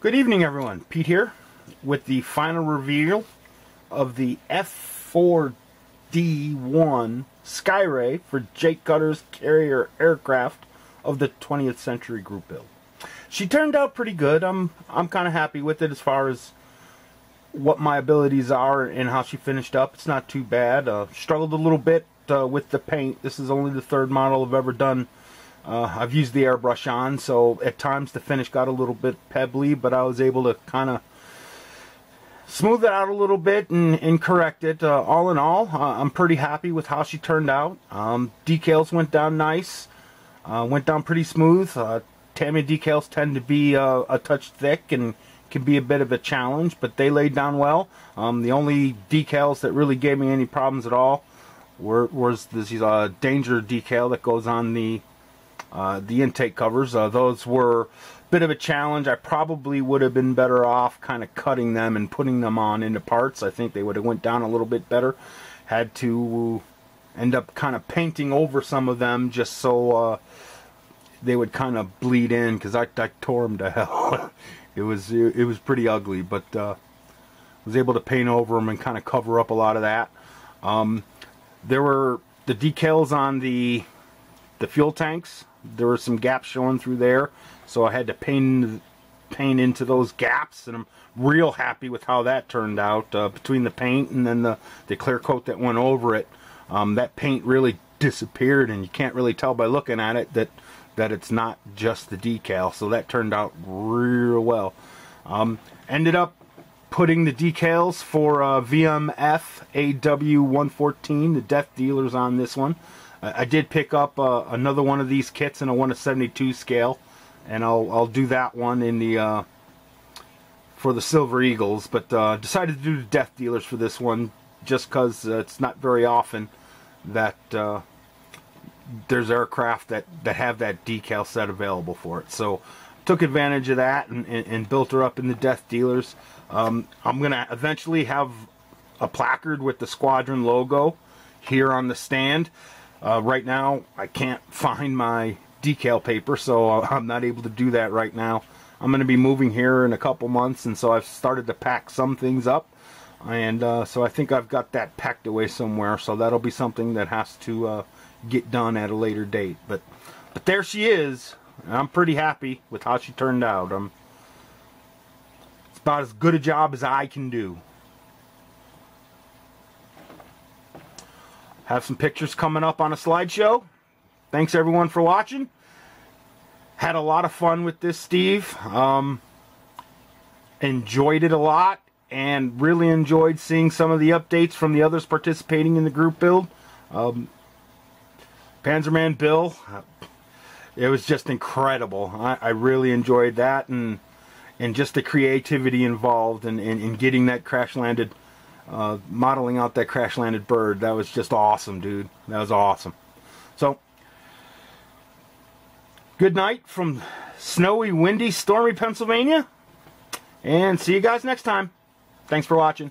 Good evening, everyone. Pete here with the final reveal of the F4d-1 Skyray for Jake Cutter's carrier aircraft of the 20th Century Group build. She turned out pretty good. I'm kind of happy with it as far as what my abilities are and how she finished up. It's not too bad. Struggled a little bit with the paint. This is only the third model I've ever done. I've used the airbrush on, so at times the finish got a little bit pebbly, but I was able to kind of smooth it out a little bit and correct it. All in all, I'm pretty happy with how she turned out. Decals went down nice, went down pretty smooth. Tamiya decals tend to be a touch thick and can be a bit of a challenge, but they laid down well. The only decals that really gave me any problems at all was this danger decal that goes on the intake covers. Those were a bit of a challenge. I probably would have been better off kind of cutting them and putting them on into parts. I think they would have went down a little bit better. Had to end up kind of painting over some of them just so they would kind of bleed in, because I tore them to hell. It was pretty ugly, but was able to paint over them and kind of cover up a lot of that. There were the decals on the fuel tanks. There were some gaps showing through there, so I had to paint into those gaps, and I'm real happy with how that turned out. Between the paint and then the clear coat that went over it, that paint really disappeared, and you can't really tell by looking at it that it's not just the decal, so that turned out real well. Ended up putting the decals for VMF AW114, the Death Dealers, on this one. I did pick up another one of these kits in a 1/72 scale, and I'll do that one in the for the Silver Eagles, but decided to do the Death Dealers for this one just because it's not very often that there's aircraft that have that decal set available for it. So took advantage of that and built her up in the Death Dealers. I'm gonna eventually have a placard with the Squadron logo here on the stand. Right now I can't find my decal paper, so I'm not able to do that right now. I'm going to be moving here in a couple months, and so I've started to pack some things up, and so I think I've got that packed away somewhere, so that'll be something that has to get done at a later date. But there she is, and I'm pretty happy with how she turned out. It's about as good a job as I can do. Have some pictures coming up on a slideshow. Thanks everyone for watching. Had a lot of fun with this, Steve. Enjoyed it a lot, and really enjoyed seeing some of the updates from the others participating in the group build. Panzerman Bill, it was just incredible. I really enjoyed that, and just the creativity involved in getting that crash-landed, modeling out that crash-landed bird. That was just awesome, dude. That was awesome. So, good night from snowy, windy, stormy Pennsylvania, and see you guys next time. Thanks for watching.